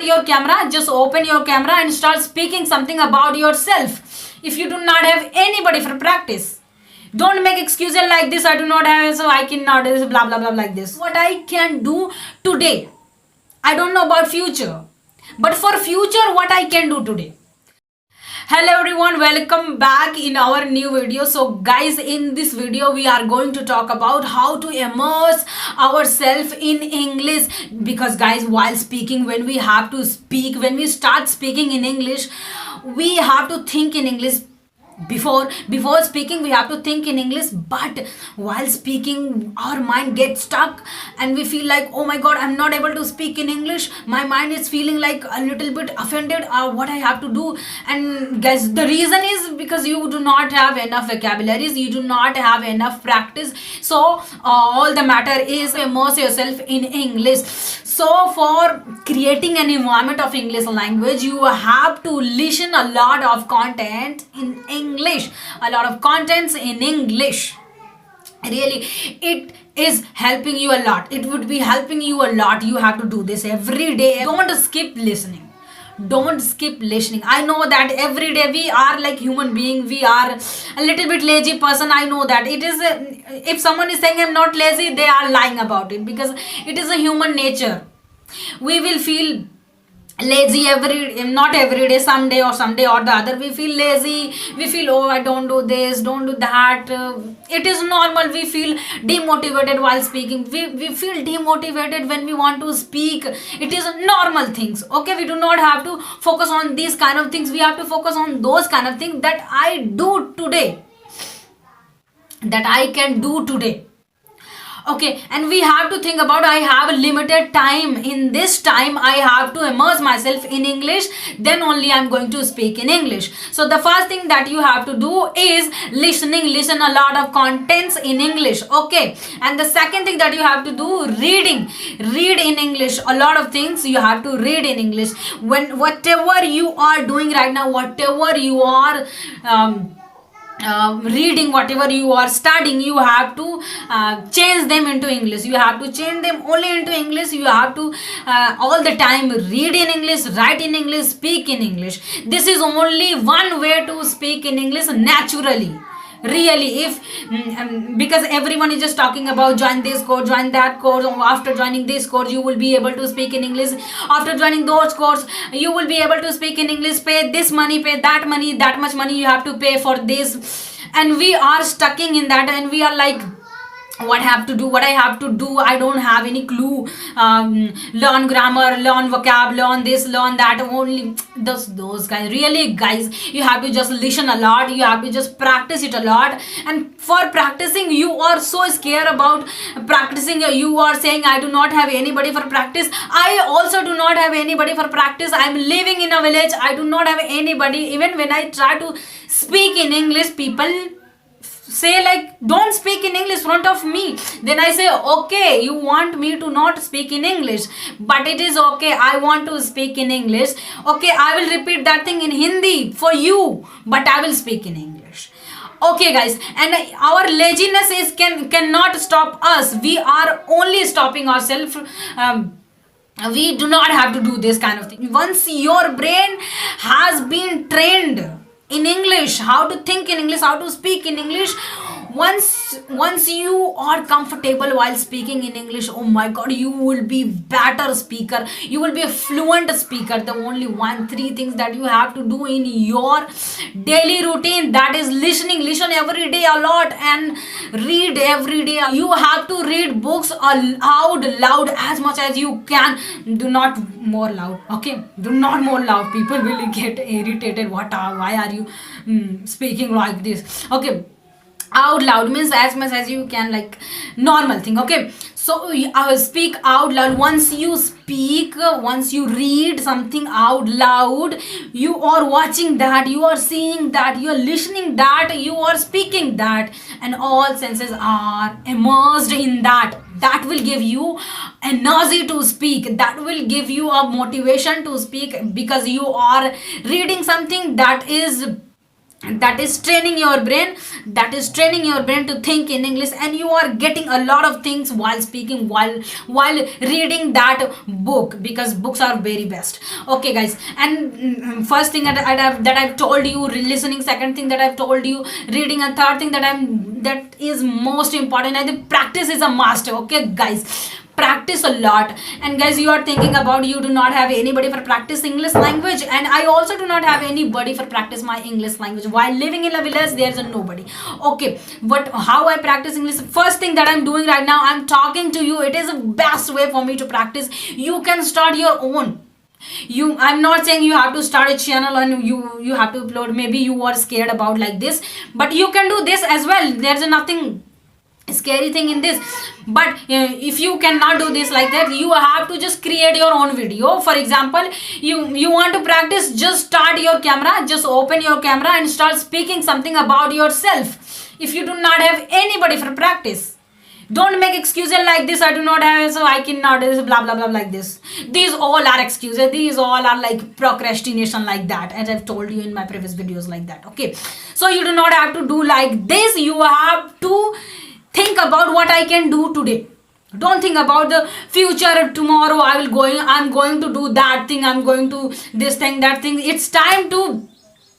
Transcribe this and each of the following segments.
Your camera, just open your camera and start speaking something about yourself. If you do not have anybody for practice, don't make excuses like this. I do not have, so I cannot do this, blah blah blah, like this. What I can do today, I don't know about future, but for future, what I can do today. Hello everyone, welcome back in our new video. So guys, in this video we are going to talk about how to immerse ourselves in English, because guys, while speaking, when we have to speak, when we start speaking in English, we have to think in English. Before speaking, we have to think in English, but while speaking our mind gets stuck and we feel like, oh my god, I'm not able to speak in English. My mind is feeling like a little bit offended, what I have to do. And guys, the reason is because you do not have enough vocabularies, you do not have enough practice. So all the matter is immerse yourself in English. So for creating an environment of English language, you have to listen a lot of content in English, a lot of contents in English. Really, it is helping you a lot. It would be helping you a lot. You have to do this every day. Don't skip listening. Don't skip listening. I know that every day we are like human being, we are a little bit lazy person. I know that it is if someone is saying I'm not lazy, they are lying about it, because it is a human nature. We will feel lazy not every day, someday or the other we feel lazy. We feel, oh, I don't do this, don't do that. It is normal. We feel demotivated while speaking. We feel demotivated when we want to speak. It is normal things. Okay, we do not have to focus on these kind of things. We have to focus on those kind of things that I do today, that I can do today. Okay, and we have to think about, I have a limited time. In this time I have to immerse myself in English, then only I'm going to speak in English. So the first thing that you have to do is listening. Listen a lot of contents in English. Okay, and the second thing that you have to do, reading. Read in English. A lot of things you have to read in English. When whatever you are doing right now, whatever you are reading, whatever you are studying, you have to change them into English. You have to change them only into English. You have to all the time read in English, write in English, speak in English. This is only one way to speak in English naturally. Really, if because everyone is just talking about join this course, join that course. After joining this course, you will be able to speak in English. After joining those course, you will be able to speak in English. Pay this money, pay that money, that much money you have to pay for this. And we are stuck in that, and we are like, what I have to do, I don't have any clue. Learn grammar, learn vocab, learn this, learn that. Only those guys. Really guys, you have to just listen a lot. You have to just practice it a lot. And for practicing, you are so scared about practicing. You are saying, I do not have anybody for practice. I also do not have anybody for practice. I'm living in a village. I do not have anybody. Even when I try to speak in English, people say like, don't speak in English front of me. Then I say, okay, you want me to not speak in English, but it is okay, I want to speak in English. Okay, I will repeat that thing in Hindi for you, but I will speak in English. Okay guys, and our laziness is cannot stop us. We are only stopping ourselves. We do not have to do this kind of thing. Once your brain has been trained in English, how to think in English, how to speak in English, once you are comfortable while speaking in English, oh my god, you will be better speaker. You will be a fluent speaker. The only three things that you have to do in your daily routine, that is listening. Listen every day a lot and read every day. You have to read books loud as much as you can. Do not more loud. Okay, do not more loud. People will get irritated. Why are you speaking like this? Okay, out loud means as much as you can, like normal thing. Okay, so speak out loud. Once you speak, once you read something out loud, you are watching that, you are seeing that, you are listening that, you are speaking that, and all senses are immersed in that. That will give you energy to speak. That will give you a motivation to speak, because you are reading something that is that is training your brain, that is training your brain to think in English, and you are getting a lot of things while speaking, while reading that book, because books are very best. Okay guys, and first thing that I've told you, listening, second thing that I've told you, reading, and third thing that is most important, I think practice is a must. Okay guys, practice a lot. And guys, you are thinking about, you do not have anybody for practice English language, and I also do not have anybody for practice my English language. While living in a village, there's a nobody. Okay, but how I practice English? First thing that I'm doing right now, I'm talking to you. It is the best way for me to practice. You can start your own. I'm not saying you have to start a channel and you have to upload. Maybe you are scared about like this, but you can do this as well. There's nothing scary thing in this. But if you cannot do this like that, you have to just create your own video. For example, you want to practice, just start your camera, just open your camera and start speaking something about yourself. If you do not have anybody for practice, don't make excuses like this, I do not have, so I cannot do this, blah blah blah, like this. These all are excuses, these all are like procrastination, like that, as I've told you in my previous videos, like that. Okay, so you do not have to do like this. You have to think about what I can do today. Don't think about the future. Tomorrow I'm going to do that thing, I'm going to this thing, that thing. It's time to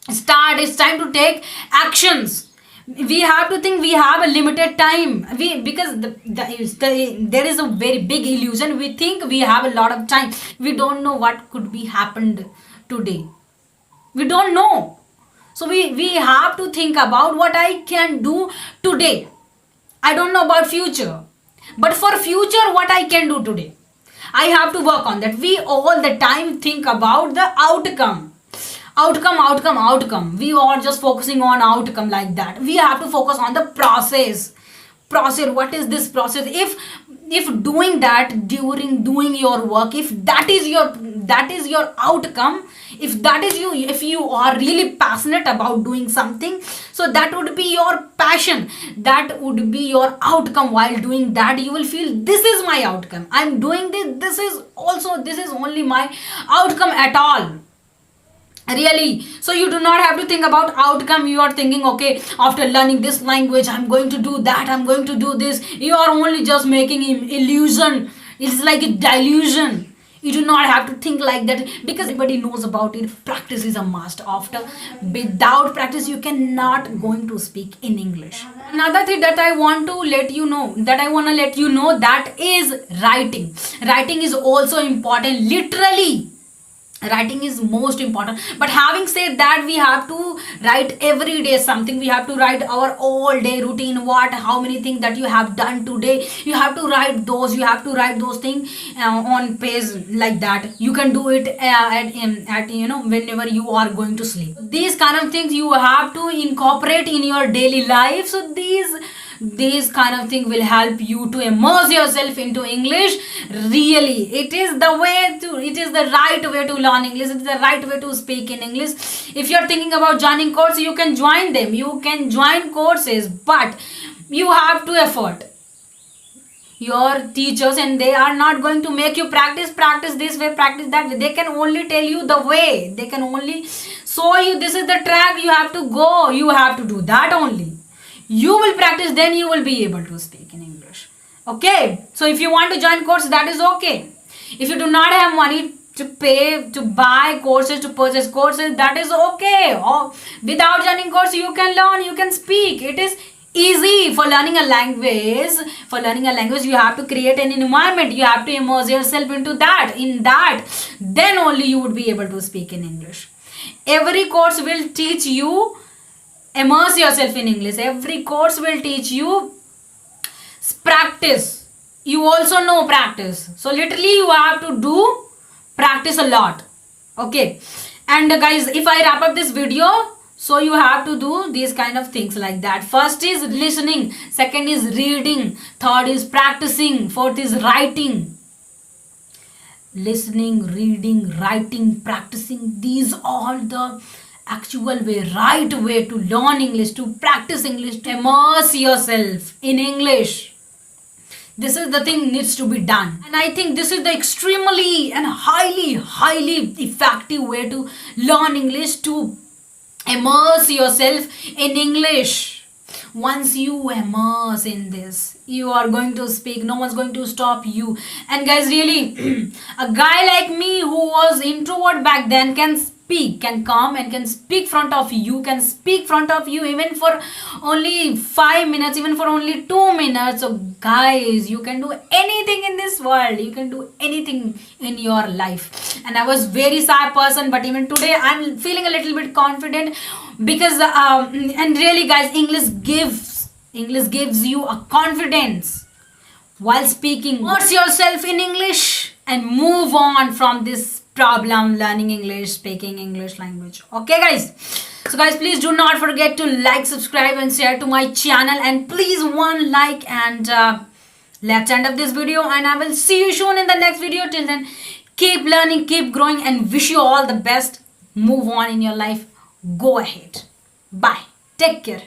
start, it's time to take actions. We have to think we have a limited time. Because there is a very big illusion. We think we have a lot of time. We don't know what could be happened today. We don't know. So we have to think about what I can do today. I don't know about future, but for future, what I can do today, I have to work on that. We all the time think about the outcome. We are just focusing on outcome, like that. We have to focus on the process. What is this process? If doing that during doing your work, if that is your outcome, if you are really passionate about doing something, so that would be your passion, that would be your outcome. While doing that, you will feel, this is my outcome, I'm doing this is only my outcome at all, really. So you do not have to think about outcome. You are thinking, okay, after learning this language, I'm going to do that, I'm going to do this. You are only just making illusion. It's like a delusion. You do not have to think like that, because everybody knows about it. Practice is a must. Without practice, you cannot going to speak in English. Another thing that I want to let you know, that is writing. Writing is also important. Literally, writing is most important. But having said that, we have to write every day something. We have to write our all day routine, how many things that you have done today. You have to write those things on page, like that. You can do it at whenever you are going to sleep. These kind of things you have to incorporate in your daily life. So these kind of thing will help you to immerse yourself into English. Really, it is the right way to learn English. It is the right way to speak in English. If you're thinking about joining courses, you can join them, you can join courses, but you have to effort your teachers, and they are not going to make you practice this way, practice that way. They can only tell you the way, they can only show you, this is the track you have to go, you have to do that only. You will practice, then you will be able to speak in English. Okay, so if you want to join course, that is okay. If you do not have money to pay, to buy courses, to purchase courses, that is okay. Or without joining course, you can learn, you can speak. It is easy. For learning a language, you have to create an environment. You have to immerse yourself into that. In that, then only you would be able to speak in English. Every course will teach you immerse yourself in English. Every course will teach you practice. You also know practice. So literally you have to do practice a lot. Okay. And guys, if I wrap up this video, so you have to do these kind of things, like that. First is listening. Second is reading. Third is practicing. Fourth is writing. Listening, reading, writing, practicing. These are the actual way, right way to learn English, to practice English, to immerse yourself in English. This is the thing needs to be done. And I think this is the extremely and highly effective way to learn English, to immerse yourself in English. Once you immerse in this, you are going to speak, no one's going to stop you. And guys, really, a guy like me who was introvert back then can speak, can come and can speak front of you, can speak front of you even for only 5 minutes, even for only 2 minutes. So guys, you can do anything in this world, you can do anything in your life. And I was very shy person, but even today I'm feeling a little bit confident, because and really guys, English gives you a confidence while speaking. Immerse yourself in English and move on from this problem learning English, speaking English language. Okay guys, so guys, please do not forget to like, subscribe and share to my channel, and please one like, and let's end up this video, and I will see you soon in the next video. Till then, keep learning, keep growing, and wish you all the best. Move on in your life, go ahead. Bye, take care.